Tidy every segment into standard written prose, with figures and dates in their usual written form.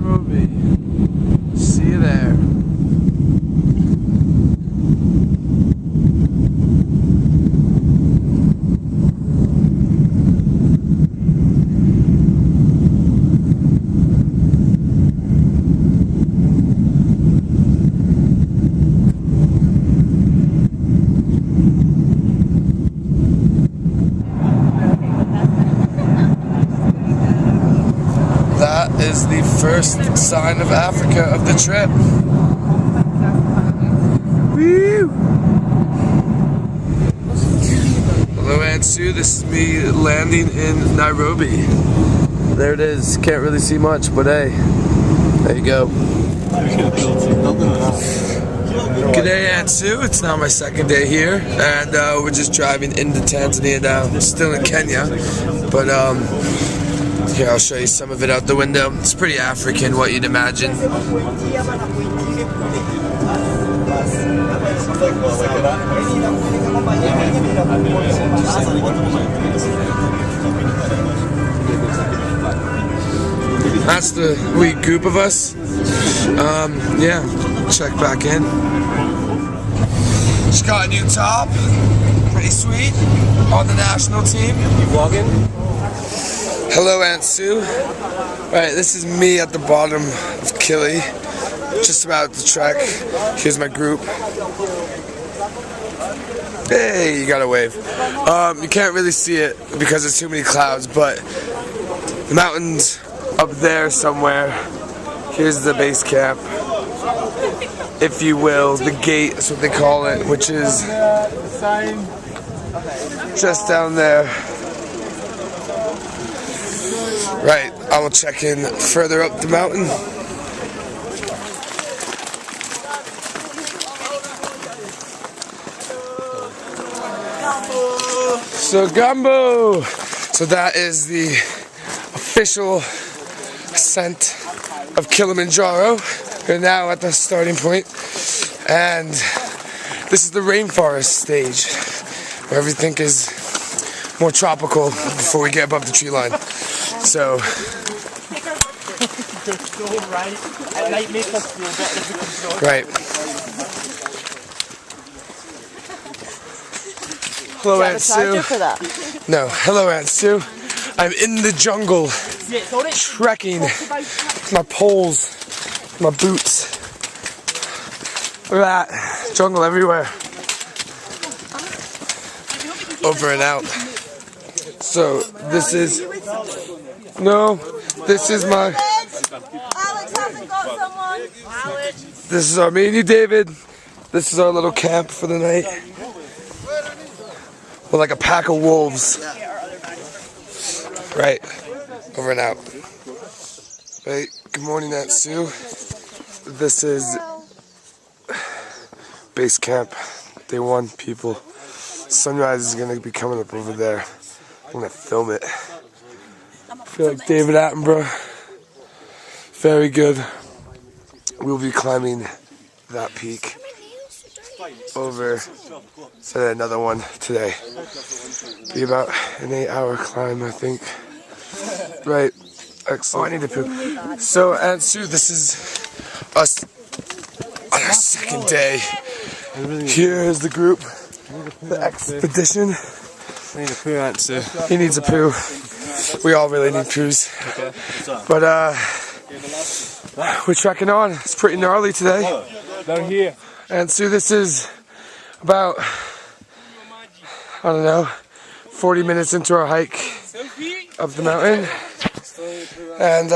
Nairobi. See you there. That is the first sign of Africa of the trip. Woo! Hello Aunt Sue, this is me landing in Nairobi. There it is, can't really see much, but hey, there you go. G'day Aunt Sue, it's now my second day here, and we're just driving into Tanzania now. We're still in Kenya, but here, I'll show you some of it out the window. It's pretty African, what you'd imagine. That's the wee group of us. Yeah, check back in. Just got a new top. Pretty sweet. On the national team. You vlogging? Hello Aunt Sue. Alright, this is me at the bottom of Kili, just about to trek. Here's my group. Hey, you got a wave. You can't really see it because there's too many clouds, but the mountain's up there somewhere. Here's the base camp, if you will, the gate is what they call it, which is just down there. Right, I will check in further up the mountain. So Gumbo! So that is the official ascent of Kilimanjaro. We're now at the starting point, and this is the rainforest stage, where everything is more tropical before we get above the tree line. So, right. Hello, Aunt Sue. No, hello, Aunt Sue. I'm in the jungle, trekking with my poles, my boots. Look at that, jungle everywhere. Over and out. So, this is. No, this is my. Alex hasn't got someone. This is our mini David. This is our little camp for the night. We're like a pack of wolves. Right, over and out. Right, good morning, Aunt Sue. This is base camp, day 1, people. Sunrise is gonna be coming up over there. I'm gonna film it. I feel like David Attenborough. Very good. We'll be climbing that peak over to another one today. Be about an 8-hour climb, I think. Right. Excellent. Oh, I need to poop. So, Aunt Sue, this is us on our second day. Here is the group, the expedition. I need a poo, Aunt Sue. He needs a poo. We all really need poos. But we're trekking on. It's pretty gnarly today. Down here. And Sue, this is about, I don't know, 40 minutes into our hike up the mountain. And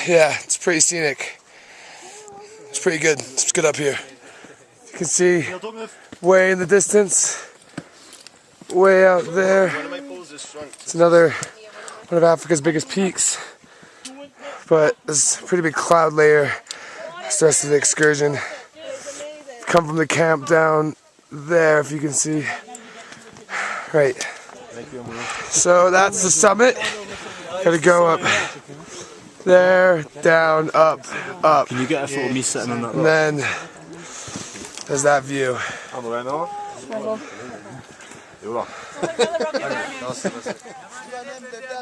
yeah, it's pretty scenic. It's pretty good. It's good up here. You can see way in the distance, way out there. It's another one of Africa's biggest peaks, but there's a pretty big cloud layer. That's the rest of the excursion. Come from the camp down there, if you can see. Right. So that's the summit. Gotta go up there, down, up, up. Can you get a photo of me sitting on that rock? And then there's that view.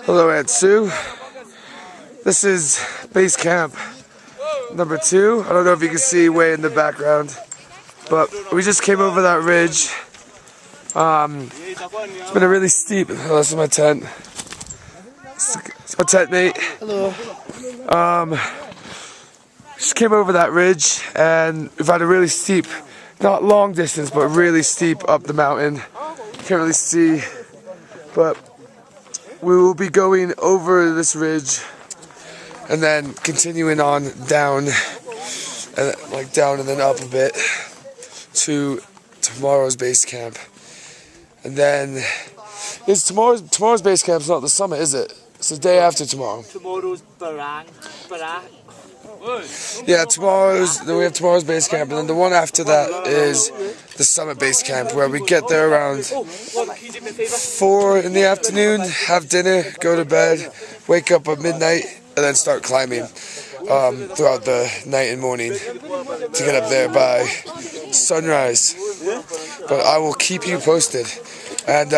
Hello, Aunt Sue. This is base camp number 2. I don't know if you can see way in the background, but we just came over that ridge. It's been a really steep. Oh, this is my tent. It's my tent mate. Hello. Just came over that ridge and we've had a really steep, not long distance, but really steep up the mountain. Can't really see, but we will be going over this ridge and then continuing on down, and like down and then up a bit to tomorrow's base camp. And then is tomorrow's base camp's not the summit, is it? It's the day after tomorrow. Tomorrow's Barang. Yeah, then we have tomorrow's base camp, and then the one after that is the summit base camp, where we get there around 4 in the afternoon, have dinner, go to bed, wake up at midnight, and then start climbing throughout the night and morning to get up there by sunrise. But I will keep you posted. And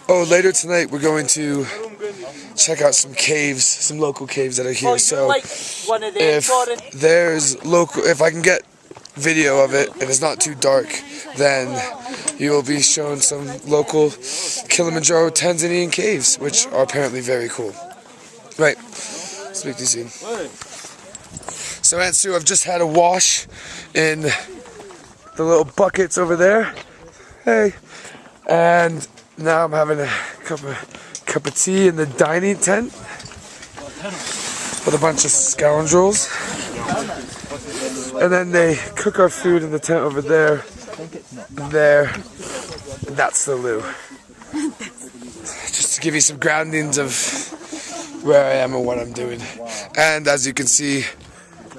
later tonight we're going to check out some caves, some local caves that are here. So if I can get video of it and it's not too dark, then you will be shown some local Kilimanjaro Tanzanian caves, which are apparently very cool. Right, speak to you soon. So Aunt Sue, I've just had a wash in the little buckets over there. Hey. And now I'm having a cup of tea in the dining tent with a bunch of scoundrels. And then they cook our food in the tent over there. And that's the loo. Just to give you some groundings of where I am and what I'm doing. And as you can see,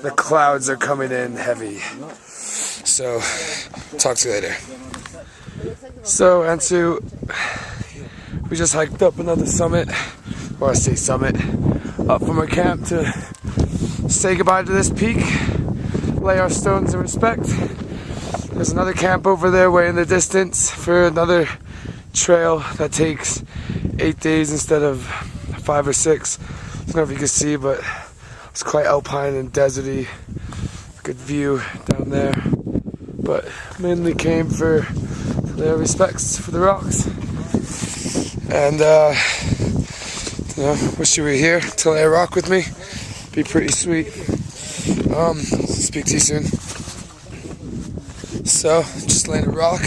the clouds are coming in heavy. So, talk to you later. So, Ansu, we just hiked up another summit, or I say summit, up from our camp to say goodbye to this peak, lay our stones in respect. There's another camp over there way in the distance for another trail that takes 8 days instead of 5 or 6. I don't know if you can see, but it's quite alpine and deserty. Good view down there. But mainly came for their respects for the rocks. And wish you were here to lay a rock with me. Be pretty sweet. Speak to you soon. So, just laying a rock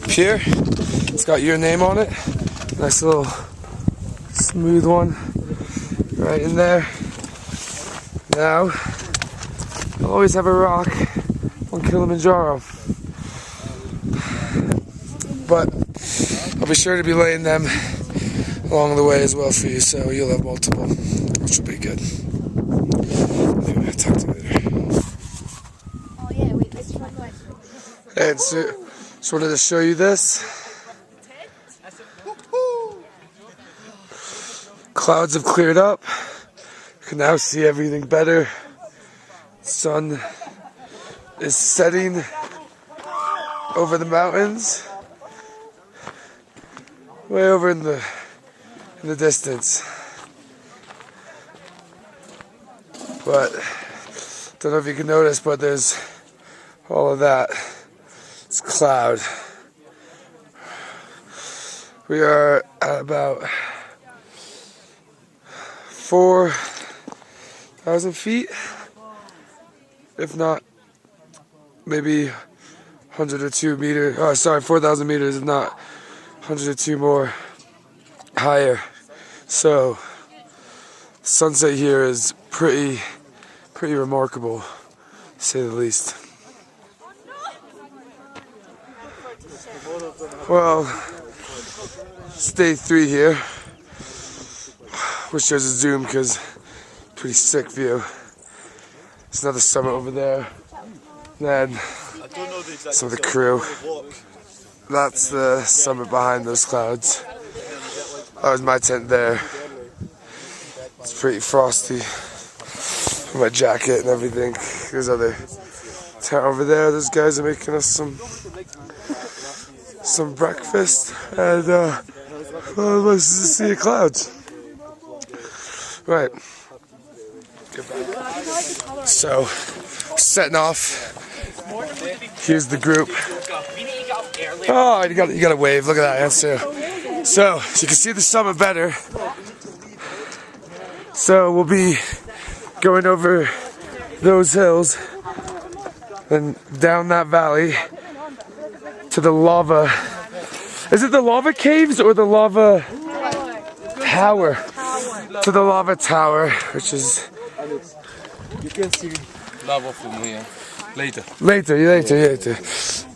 up here. It's got your name on it. Nice little smooth one right in there. Now, you'll always have a rock on Kilimanjaro. But I'll be sure to be laying them along the way as well for you, so you'll have multiple, which will be good. Anyway, I'll talk to you later. Oh yeah, wait, this one way. And so, just wanted to show you this. Clouds have cleared up. You can now see everything better. Sun is setting over the mountains. Way over in the distance. But don't know if you can notice, but there's all of that. It's cloud. We are at about 4,000 feet, if not maybe 102 meters. Oh, sorry, 4,000 meters, if not 102 more higher. So sunset here is pretty remarkable, to say the least. Well, it's day 3 here. Wish there's a zoom because pretty sick view. There's another summit over there. Then some of the crew. That's the summit behind those clouds. That was my tent there. It's pretty frosty. My jacket and everything. There's other tent over there. Those guys are making us some breakfast, and well, nice to see the clouds. Right. Goodbye. So, setting off. Here's the group. Oh, you got a wave. Look at that answer. So you can see the summit better. So we'll be going over those hills and down that valley to the lava. Is it the lava caves or the lava tower? To the lava tower, which is. You can see lava from here. Later.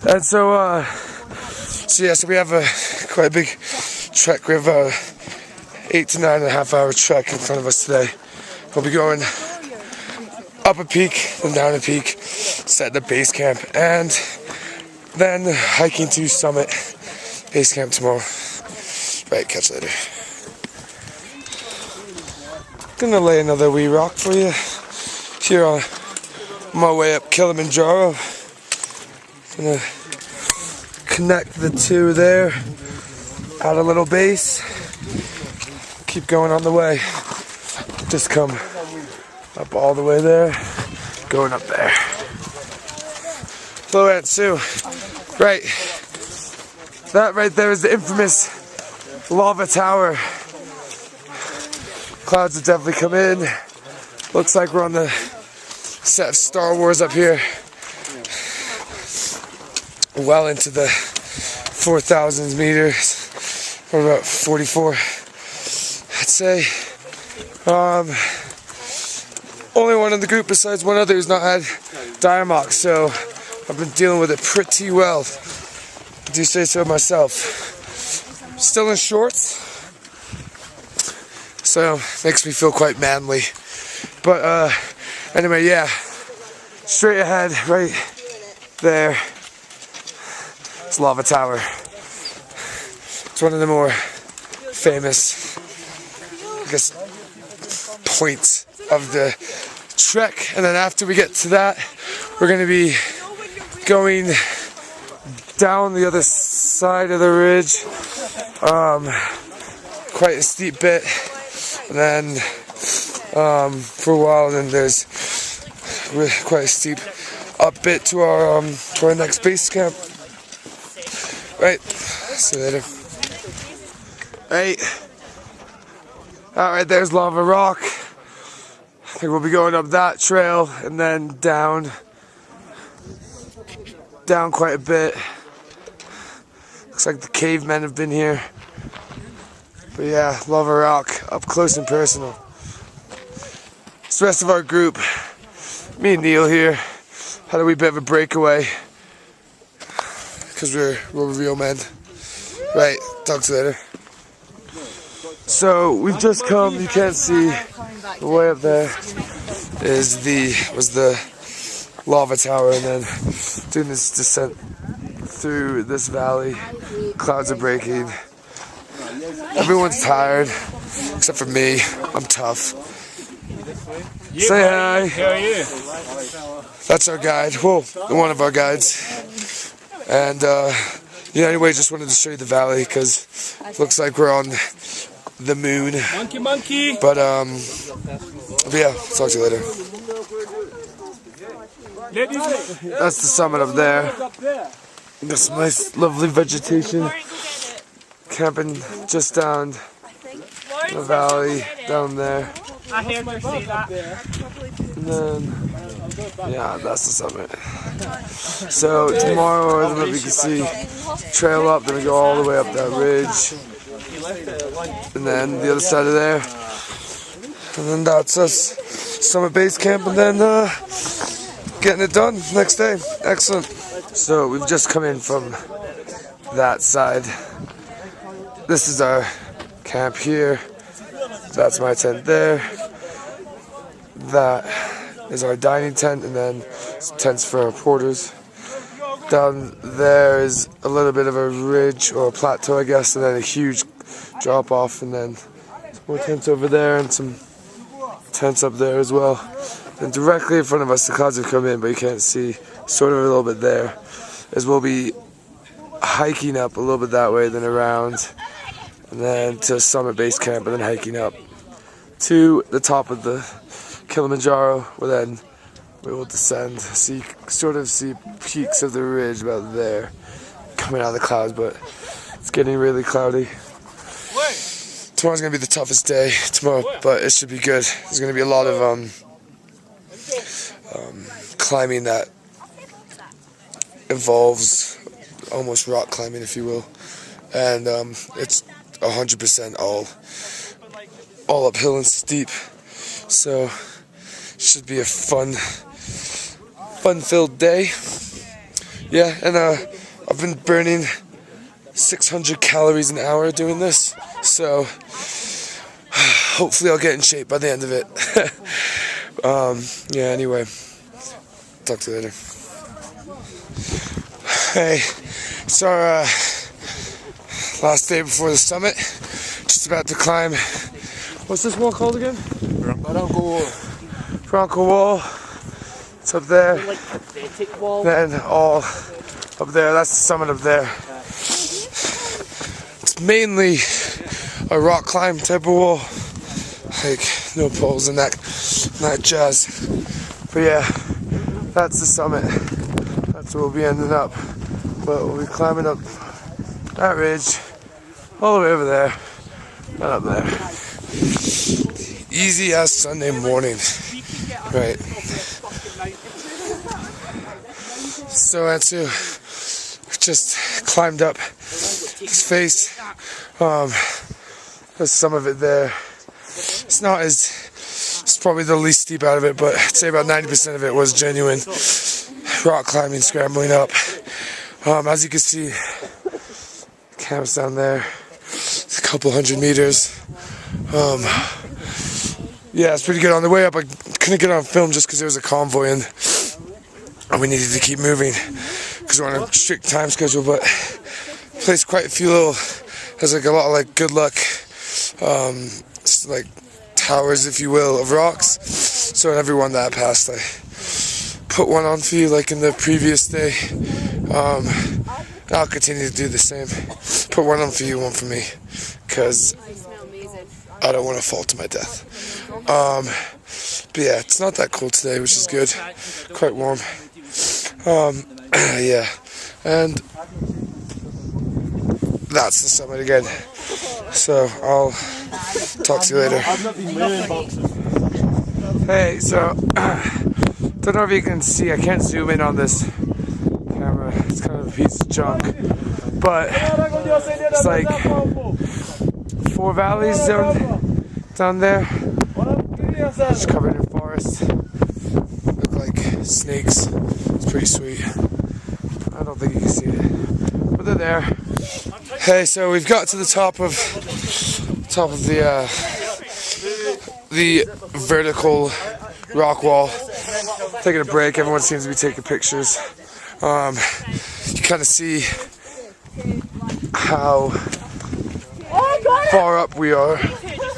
And so, so we have quite a big trek. We have a 8 to 9.5 hour trek in front of us today. We'll be going up a peak, then down a peak, setting up base camp, and then hiking to summit base camp tomorrow. Right, catch you later. Gonna lay another wee rock for you here on my way up Kilimanjaro. Gonna connect the two there, add a little base, keep going on the way. Just come up all the way there, going up there. Hello, Aunt Sue. Right, that right there is the infamous lava tower. Clouds have definitely come in. Looks like we're on the set of Star Wars up here. Well into the 4,000 meters. Or about 44, I'd say. Only one in the group besides one other who's not had Diamox, so I've been dealing with it pretty well. I do say so myself. Still in shorts, so makes me feel quite manly. But anyway, yeah, straight ahead, right there, it's Lava Tower. It's one of the more famous, I guess, points of the trek. And then after we get to that, we're going to be going down the other side of the ridge, quite a steep bit, and then for a while, and then there's quite a steep up bit to our next base camp. Right, see you later. Right, alright, there's Lava Rock. I think we'll be going up that trail and then down quite a bit. Looks like the cavemen have been here. But yeah, Lava Rock, up close and personal. It's the rest of our group. Me and Neil here had a wee bit of a breakaway because we're real men. Right, talk to you later. So we've just come, you can't see, the way up there was the lava tower, and then doing this descent through this valley. Clouds are breaking. Everyone's tired, except for me. I'm tough. Say hi. How are you? That's our guide. Well, one of our guides. And yeah, anyway, just wanted to show you the valley because it looks like we're on the moon. Monkey. But yeah, talk to you later. That's the summit up there. Got some nice, lovely vegetation. Camping just down the valley down there. I heard her say that. And then, yeah, that's the summit. So tomorrow, I don't know if you can see, trail up, then we go all the way up that ridge. And then the other side of there. And then that's us. Summit base camp, and then getting it done next day. Excellent. So we've just come in from that side. This is our camp here. That's my tent there. That is our dining tent, and then tents for our porters. Down there is a little bit of a ridge or a plateau, I guess, and then a huge drop off, and then some more tents over there and some tents up there as well. And directly in front of us, the clouds have come in, but you can't see, sort of a little bit there, as we'll be hiking up a little bit that way, then around, and then to summit base camp, and then hiking up to the top of the Kilimanjaro, where then we will descend. Sort of see peaks of the ridge about there, coming out of the clouds, but it's getting really cloudy. Tomorrow's gonna be the toughest day tomorrow, but it should be good. There's gonna be a lot of climbing that involves almost rock climbing, if you will, and it's 100% all uphill and steep. So should be a fun-filled day. Yeah, and I've been burning 600 calories an hour doing this, so hopefully I'll get in shape by the end of it. Yeah, anyway, talk to you later. Hey, it's our last day before the summit. Just about to climb. What's this wall called again? Bronco Wall. Bronco Wall. It's up there. Like pathetic wall. Then all up there. That's the summit up there. It's mainly a rock climb type of wall. Like no poles and that jazz. But yeah, that's the summit. That's where we'll be ending up. But we'll be climbing up that ridge, all the way over there, and up there. Easy as Sunday morning, right? So Ansu just climbed up this face. There's some of it there. It's not as, it's probably the least steep out of it, but I'd say about 90% of it was genuine rock climbing, scrambling up. As you can see, camp's down there. It's a couple hundred meters. Yeah, it's pretty good. On the way up, I couldn't get on film just because there was a convoy and we needed to keep moving because we're on a strict time schedule. But placed quite a few little, has like a lot of like good luck, like towers, if you will, of rocks. So in every one that I passed, I put one on for you, like in the previous day. I'll continue to do the same. Put one on for you, one for me, because I don't want to fall to my death. But yeah, it's not that cold today, which is good. Quite warm. Yeah, and that's the summit again. So I'll talk to you later. Hey, so don't know if you can see. I can't zoom in on this camera. It's kind of a piece of junk, but it's like 4 valleys down there. It's covered in forest. Look like snakes. It's pretty sweet. I don't think you can see it, but they're there. Hey, so we've got to the top of the vertical rock wall. Taking a break. Everyone seems to be taking pictures. You kind of see how far up we are,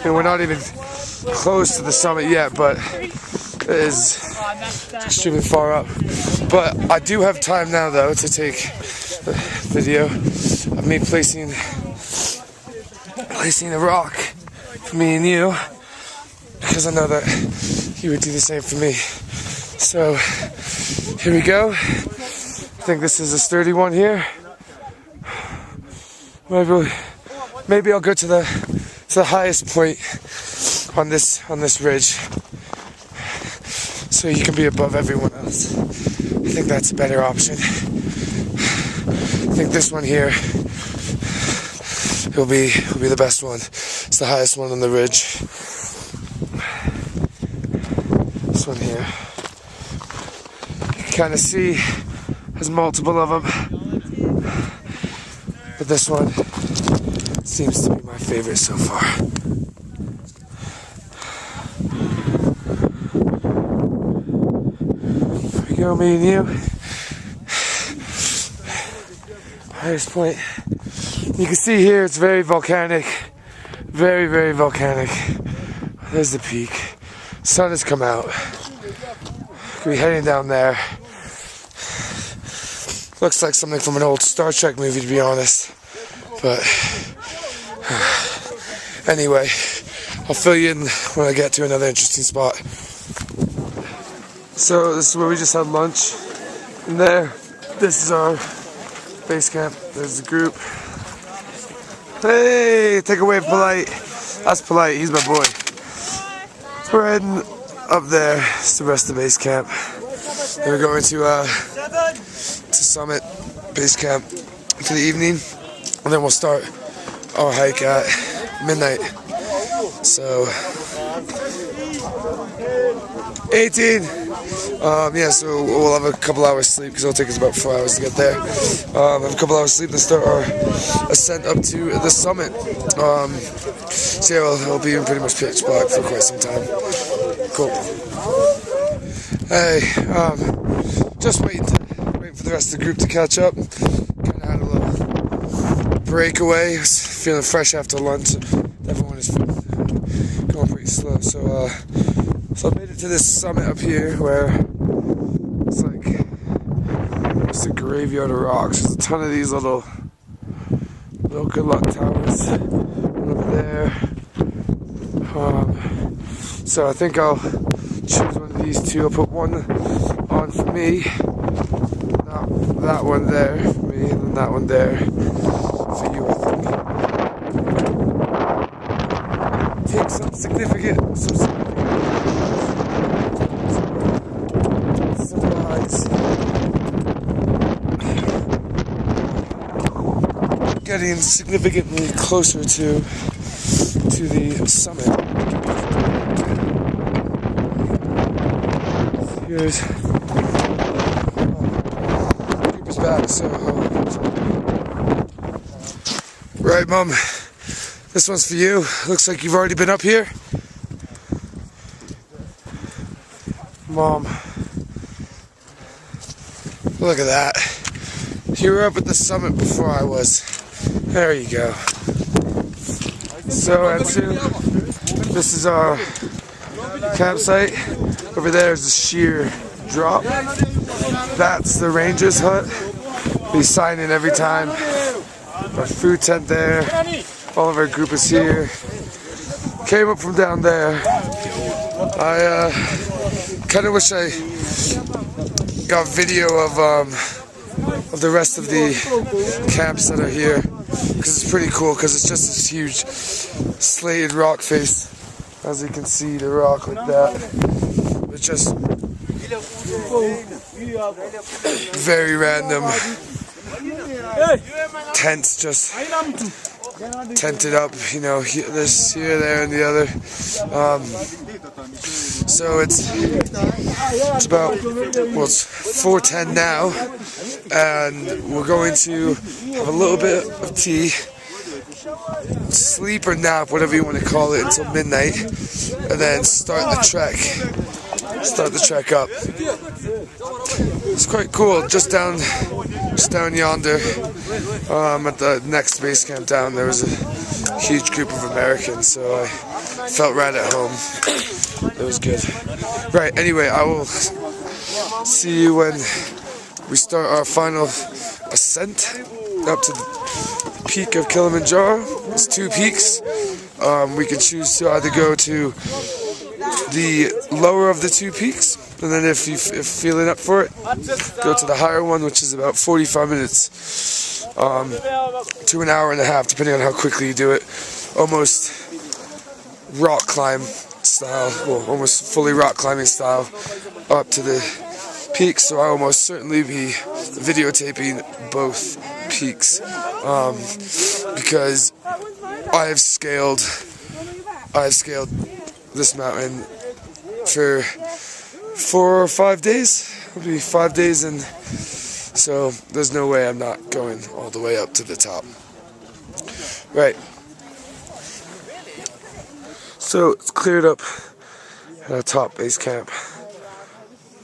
and we're not even close to the summit yet, but it is extremely far up. But I do have time now, though, to take a video of me placing a rock for me and you, because I know that you would do the same for me. So here we go. I think this is a sturdy one here. Maybe I'll go to the highest point on this ridge, so you can be above everyone else. I think that's a better option. I think this one here will be the best one. It's the highest one on the ridge. This one here, you can kind of see there's multiple of them, but this one seems to be my favorite so far. Here we go, me and you. Highest point. You can see here it's very volcanic. Very, very volcanic. There's the peak. Sun has come out. We'll be heading down there. Looks like something from an old Star Trek movie, to be honest. But anyway, I'll fill you in when I get to another interesting spot. So this is where we just had lunch. And there, this is our base camp. There's the group. Hey, take away Polite. That's Polite, he's my boy. We're heading up there. It's the rest of the base camp. Then we're going to Summit base camp for the evening. And then we'll start our hike at midnight. So 18. Yeah, so we'll have a couple hours sleep because it'll take us about 4 hours to get there. Have a couple hours sleep and start our ascent up to the summit. So yeah, it'll be in pretty much pitch black for quite some time. Cool. Hey, just waiting for the rest of the group to catch up. Kind of had a little breakaway. I was feeling fresh after lunch. Everyone is going pretty slow, so I made it to this summit up here where it's like just a graveyard of rocks. There's a ton of these little good luck towers over there. So I think I'll choose one of these two. I'll put one on for me, that one there for me, and then that one there for you, I think. Take some significant supplies. Getting significantly closer to the summit. Here's group is back, so right, Mom. This one's for you. Looks like you've already been up here. Mom. Look at that. You were up at the summit before I was. There you go. So, Ansu, this is our campsite. Over there is a sheer drop. That's the ranger's hut. We sign in every time. Our food tent there. All of our group is here. Came up from down there. I kind of wish I got video of the rest of the camps that are here, because it's pretty cool. Because it's just this huge slated rock face. As you can see, the rock like that. It's just very random. Tents just tented up, you know, this here, there, and the other. So it's about, well, it's 4:10 now, and we're going to have a little bit of tea, sleep or nap, whatever you want to call it, until midnight, and then start the trek up. It's quite cool. Just down yonder, at the next base camp down, there was a huge group of Americans, so I felt right at home. It was good. Right, anyway, I will see you when we start our final ascent up to the peak of Kilimanjaro. It's 2 peaks. We can choose to either go to the lower of the 2 peaks, and then if you're feeling up for it, go to the higher one, which is about 45 minutes to an hour and a half, depending on how quickly you do it. Almost rock climb style, well, almost fully rock climbing style, up to the peaks. So I will most certainly be videotaping both peaks, because I've scaled this mountain for 4 or 5 days. It'll be 5 days, and so there's no way I'm not going all the way up to the top. Right. So it's cleared up at our top base camp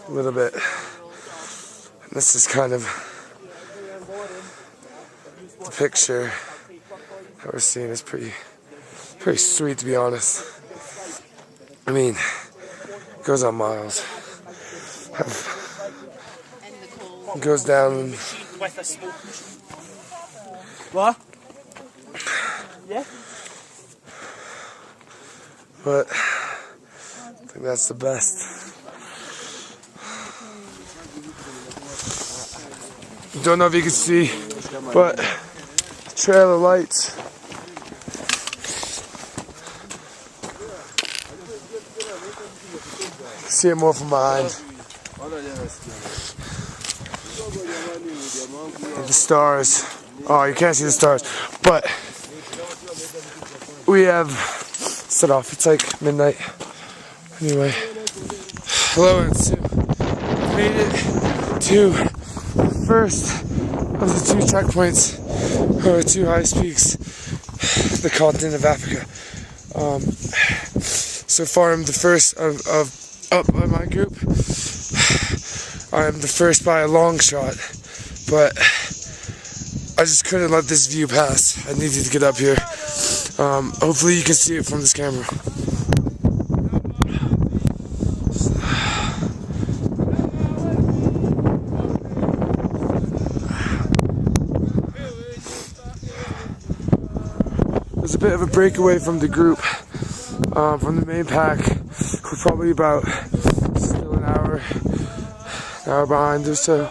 a little bit. And this is kind of the picture that we're seeing. Is pretty sweet, to be honest. I mean, it goes on miles. It goes down. What? Yeah. But I think that's the best. don't know if you can see, but trail of lights. See it more from behind. And the stars. Oh, you can't see the stars, but we have set off. It's like midnight. Anyway, hello and Sue. Made it to the first of the 2 checkpoints, or 2 highest peaks, the continent of Africa. So far, I'm the first up by my group. I'm the first by a long shot, but I just couldn't let this view pass. I needed to get up here. Hopefully you can see it from this camera. There's a bit of a breakaway from the group, from the main pack. We're probably about still an hour behind or so.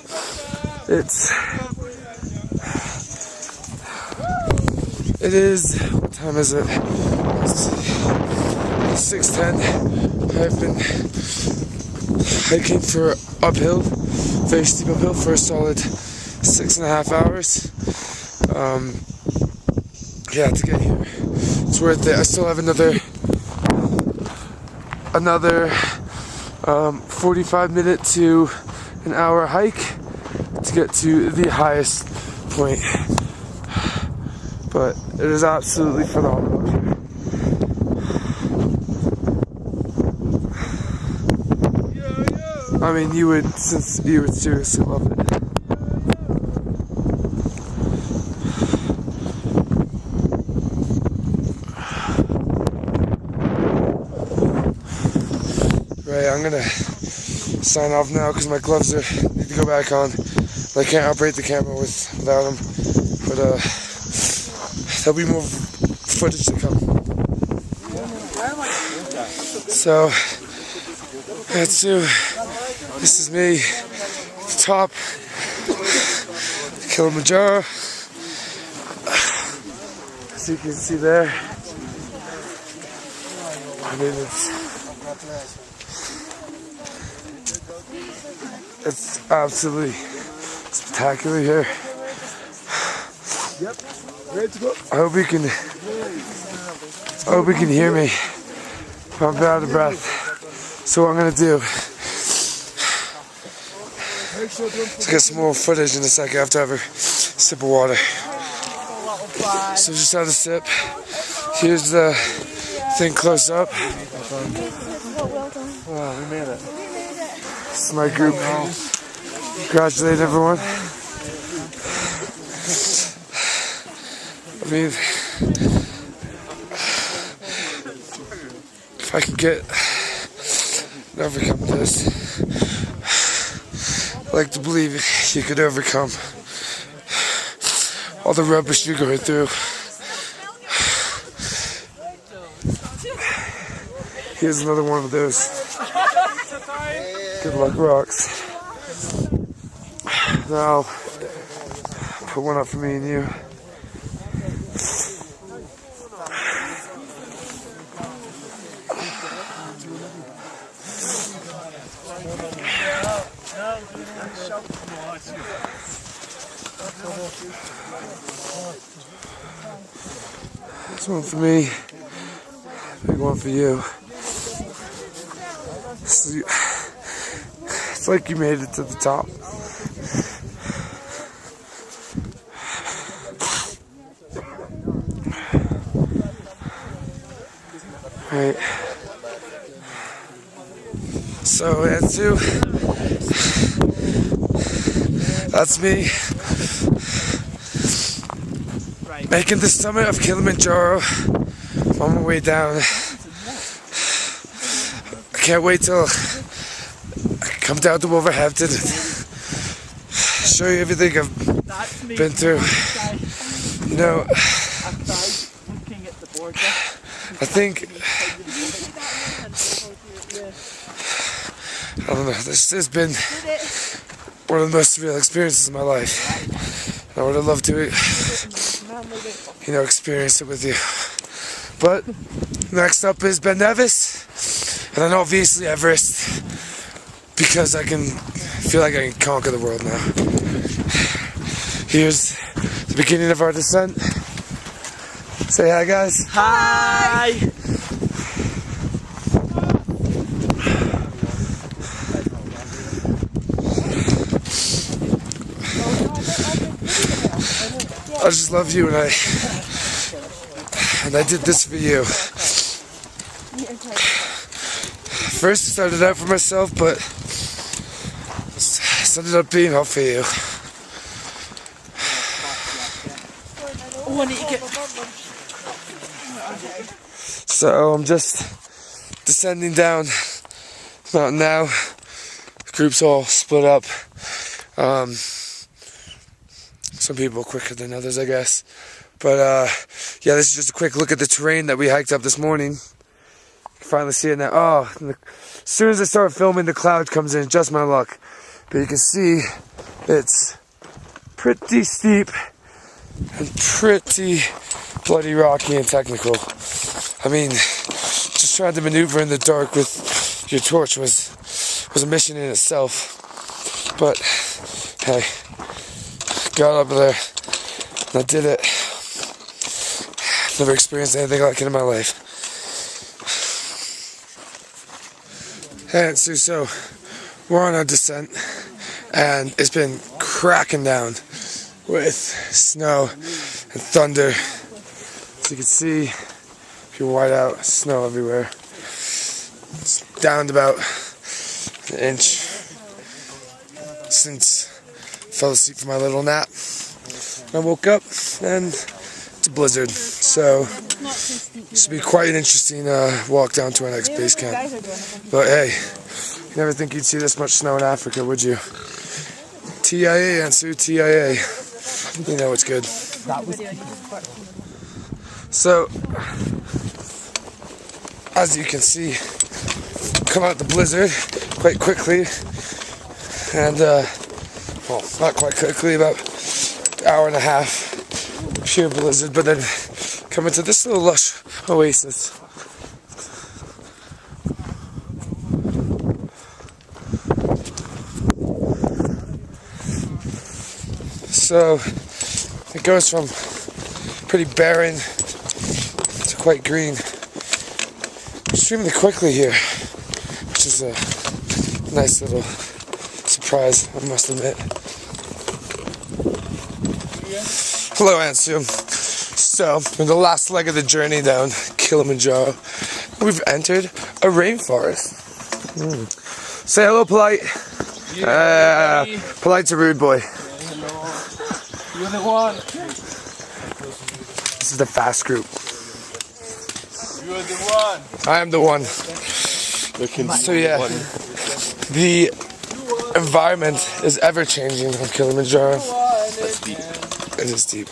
It is, what time is it? It's 6:10. I've been hiking for uphill, very steep uphill for a solid 6.5 hours. Yeah, to get here, it's worth it. I still have another 45-minute to an hour hike to get to the highest point. But it is absolutely phenomenal here. I mean, you would seriously love it. Right, I'm gonna sign off now because my gloves need to go back on. I can't operate the camera without them. But there'll be more footage to come. So that's Sue. This is me, the top, Kilimanjaro. As you can see there, I mean it's absolutely spectacular here. Yep, ready to go. I hope you can hear me. I'm out of breath. So what I'm gonna do, let's get some more footage in a second. I have to have a sip of water. So just had a sip. Here's the thing close up. Wow, we made it. This is my group. Congratulate everyone. I mean, if I could overcome this, I'd like to believe you could overcome all the rubbish you're going through. Here's another one of those. Good luck rocks. Now, put one up for me and you. This one for me, big one for you. It's like you made it to the top. Right. So that's you. That's me. Making the summit of Kilimanjaro on my way down. I can't wait till I come down to Wolverhampton and show you everything I've been through. You know, I think, I don't know, this has been one of the most surreal experiences of my life. And I would have loved to, experience it with you. But next up is Ben Nevis, and then obviously Everest, because I feel like I can conquer the world now. Here's the beginning of our descent. Say hi, guys. Hi! I just love you, and I did this for you. First I started out for myself, but it ended up being all for you. So I'm just descending down the mountain now. The group's all split up. Some people quicker than others, I guess. But yeah, this is just a quick look at the terrain that we hiked up this morning. You can finally see it now. Oh, as soon as I start filming, the cloud comes in. Just my luck. But you can see it's pretty steep and pretty bloody rocky and technical. I mean, just trying to maneuver in the dark with your torch was a mission in itself. But hey, got up there and I did it. Never experienced anything like it in my life. And so we're on our descent, and it's been cracking down with snow and thunder. As you can see, if you're wide out, snow everywhere. It's down to about an inch since I fell asleep for my little nap. I woke up and it's a blizzard, so this will be quite an interesting walk down to our next base camp. But hey, you never think you'd see this much snow in Africa, would you? TIA, Ansu, TIA. You know it's good. So, as you can see, come out the blizzard quite quickly, and well, not quite quickly, about an hour and a half, pure blizzard, but then come into this little lush oasis. So it goes from pretty barren to quite green extremely quickly here, which is a nice little surprise, I must admit. Hello, Ansu. So, in the last leg of the journey down Kilimanjaro, we've entered a rainforest. Say hello, Polite. Yeah, Polite's a rude boy. hello. You're the one. This is the fast group. You're the one. I am the one. So yeah, the environment is ever changing on Kilimanjaro. It is deep.